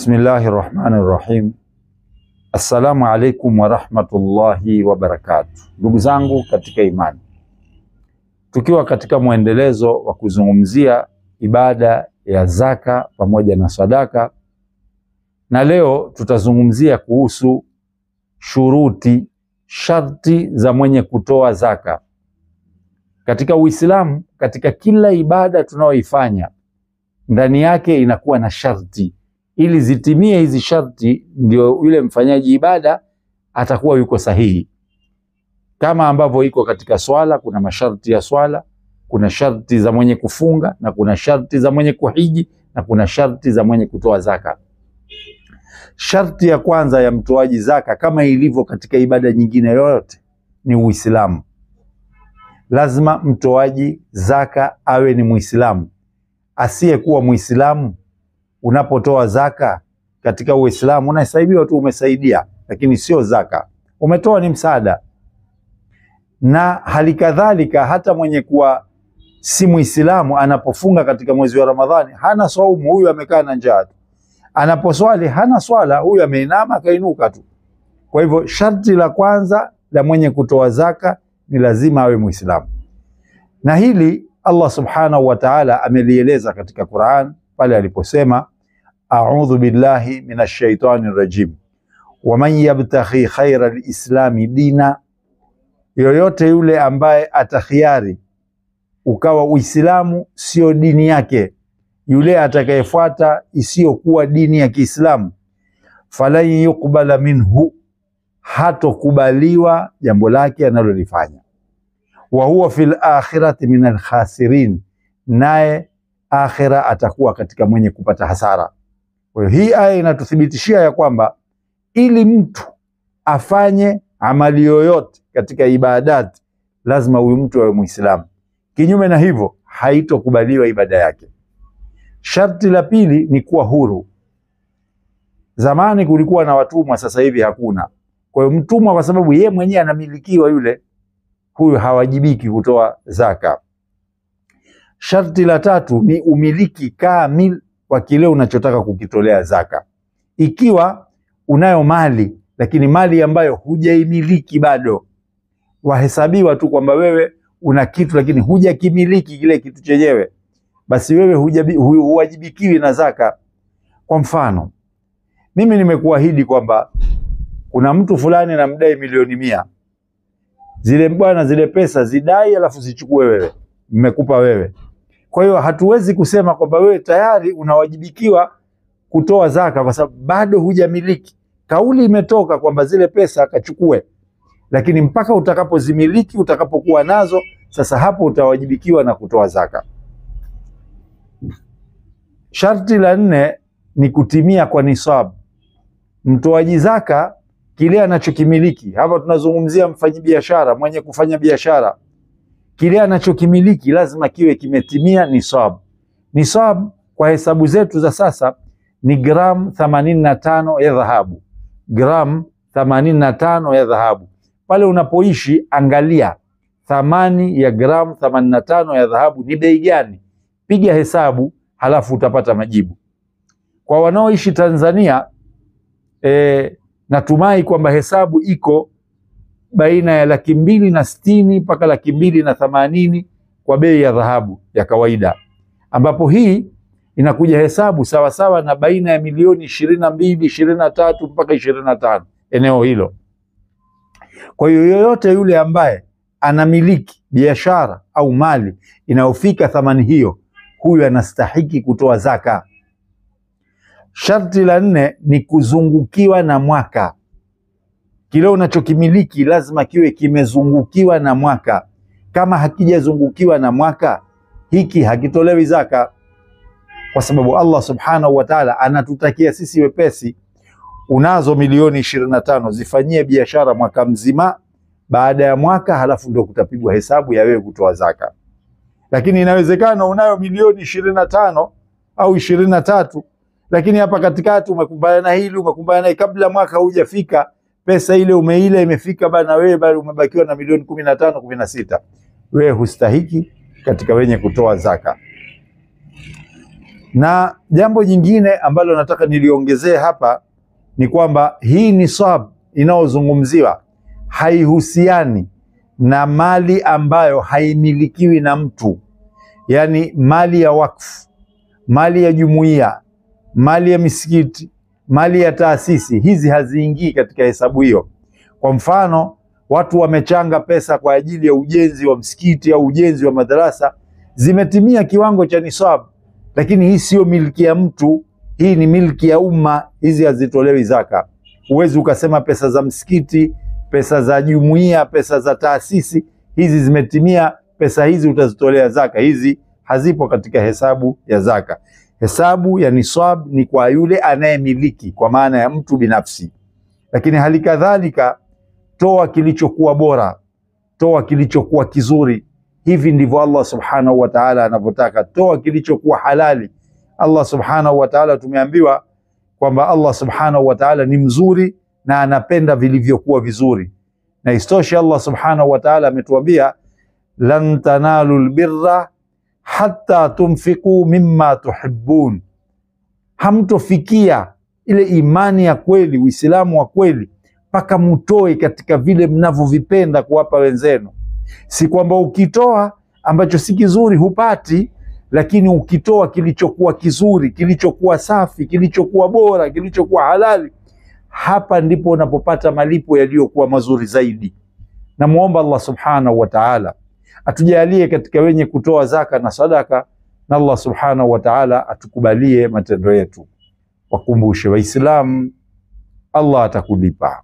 Bismillahirrahmanirrahim. Assalamu alaikum warahmatullahi wabarakatuh. Ndugu zangu katika imani, tukiwa katika mwendelezo wa kuzungumzia ibada ya zaka pamoja na sadaka, na leo tutazungumzia kuhusu sharti za mwenye kutoa zaka. Katika Uislamu, katika kila ibada tunayoifanya ndani yake inakuwa na sharti. Ili zitimie hizi sharti, ndio yule mfanyaji ibada atakuwa yuko sahihi. Kama ambavyo iko katika swala, kuna masharti ya swala, kuna sharti za mwenye kufunga, na kuna sharti za mwenye kuhiji, na kuna sharti za mwenye kutoa zaka. Sharti ya kwanza ya mtoaji zaka, kama ilivyo katika ibada nyingine yoyote, ni Uislamu. Lazima mtoaji zaka awe ni Muislamu. Asiyekuwa Muislamu, unapotoa zaka katika Uislamu unahesabiwa tu umesaidia, lakini sio zaka. Umetoa ni msaada. Na halikadhalika hata mwenye kuwa si Muislamu anapofunga katika mwezi wa Ramadhani hana saumu, huyu amekaa na njaa tu. Anaposwali hana swala, huyu ameinama kainuka tu. Kwa hivyo sharti la kwanza la mwenye kutoa zaka ni lazima awe Muislamu. Na hili Allah subhanahu wa ta'ala amelieleza katika Qur'an pale aliposema, a'udhu billahi minash shaitani rajim, wa man yabtaghi khaira al-islami dina, yoyote yule ambaye atakhiari ukawa Uislamu sio dini yake, yule atakayefuata isiyokuwa dini ya Kiislamu, falan yuqbala minhu, hatokubaliwa jambo lake analolifanya, wa huwa fil akhirati minal khasirin, naye akhira atakuwa katika mwenye kupata hasara. Kwa hiyo hii aya inatuthibitishia ya kwamba ili mtu afanye amali yoyote katika ibadati, lazima huyu mtu awe Muislamu. Kinyume na hivyo haitokubaliwa ibada yake. Sharti la pili ni kuwa huru. Zamani kulikuwa na watumwa, sasa hivi hakuna. Kwa hiyo mtumwa, kwa sababu yeye mwenyewe anamilikiwa yule, huyu hawajibiki kutoa zaka. Sharti la tatu ni umiliki kamil wa kile unachotaka kukitolea zaka. Ikiwa unayo mali, lakini mali ambayo hujaimiliki bado, wahesabiwa tu kwamba wewe una kitu lakini hujakimiliki kile kitu chenyewe, basi wewe huwajibikiwi na zaka. Kwa mfano, mimi nimekuahidi kwamba kuna mtu fulani namdai milioni 100. Zile pesa zidai alafu zichukue wewe. Nimekupa wewe. Kwa hiyo hatuwezi kusema kwamba wewe tayari unawajibikiwa kutoa zaka kwa sababu bado hujamiliki. Kauli imetoka kwamba zile pesa akachukue, lakini mpaka utakapozimiliki, utakapokuwa nazo, sasa hapo utawajibikiwa na kutoa zaka. Sharti la 4 ni kutimia kwa nisab. Mtoaji zaka kile anachokimiliki, hapa tunazungumzia mfanyabiashara, mwenye kufanya biashara, kile anachokimiliki lazima kiwe kimetimia nisab. Nisab kwa hesabu zetu za sasa ni gram 85 ya dhahabu. Gram 85 ya dhahabu. Pale unapoishi, angalia thamani ya gram 85 ya dhahabu ni bei gani. Piga hesabu halafu utapata majibu. Kwa wanaoishi Tanzania, natumai kwamba hesabu iko baina ya 260,000 mpaka 280,000 kwa bei ya dhahabu ya kawaida, ambapo hii inakuja hesabu sawa sawa na baina ya milioni 22, 23 mpaka 25 eneo hilo. Kwa hiyo yoyote yule ambaye anamiliki biashara au mali inayofika thamani hiyo, huyu anastahiki kutoa zaka. Sharti la 4 ni kuzungukiwa na mwaka. Kile unachokimiliki lazima kiwe kimezungukiwa na mwaka. Kama hakijazungukiwa na mwaka, hiki hakitolewi zaka, kwa sababu Allah subhanahu wa ta'ala anatutakia sisi wepesi. Unazo milioni 25, zifanyie biashara mwaka mzima, baada ya mwaka halafu ndio kutapigwa hesabu ya wewe kutoa zaka. Lakini inawezekana unayo milioni 25 au 23, lakini hapa katikati umekumbana na hili, umekumbana na kabla mwaka hujafika, pesa ile umeila imefika bana, wewe bado umebakiwa na milioni 15, 16. Wewe hustahiki katika wenye kutoa zaka. Na jambo jingine ambalo nataka niliongezee hapa ni kwamba hii nisab inayozungumziwa haihusiani na mali ambayo haimilikiwi na mtu, yani mali ya wakfu, mali ya jumuiya, mali ya misikiti, mali ya taasisi. Hizi haziingii katika hesabu hiyo. Kwa mfano, watu wamechanga pesa kwa ajili ya ujenzi wa msikiti au ujenzi wa madarasa, zimetimia kiwango cha nisab, lakini hii sio milki ya mtu, hii ni milki ya umma. Hizi hazitolewi zaka. Huwezi ukasema pesa za msikiti, pesa za jumuiya, pesa za taasisi, hizi zimetimia, pesa hizi utazitolea zaka. Hizi hazipo katika hesabu ya zaka. Hesabu ya nisab ni kwa yule anayemiliki, kwa maana ya mtu binafsi. Lakini hali kadhalika, toa kilichokuwa bora, toa kilichokuwa kizuri. Hivi ndivyo Allah subhanahu wa ta'ala anavyotaka. Toa kilichokuwa halali. Allah subhanahu wa ta'ala, tumeambiwa kwamba Allah subhanahu wa ta'ala ni mzuri na anapenda vilivyokuwa vizuri. Na istosha, Allah subhanahu wa ta'ala ametuambia lan tanalu albirra hatta tunfiqu mimma tuhibbun, hamtofikia ile imani ya kweli, Uislamu wa kweli, mpaka mutoe katika vile mnavyovipenda kuwapa wenzenu. Si kwamba ukitoa ambacho si kizuri hupati, lakini ukitoa kilichokuwa kizuri, kilichokuwa safi, kilichokuwa bora, kilichokuwa halali, hapa ndipo unapopata malipo yaliyokuwa mazuri zaidi. Na muomba Allah subhanahu wa ta'ala atujalie katika wenye kutoa zaka na sadaka, na Allah subhanahu wa ta'ala atukubalie matendo yetu. Wakumbushe Waislamu, Allah atakulipa.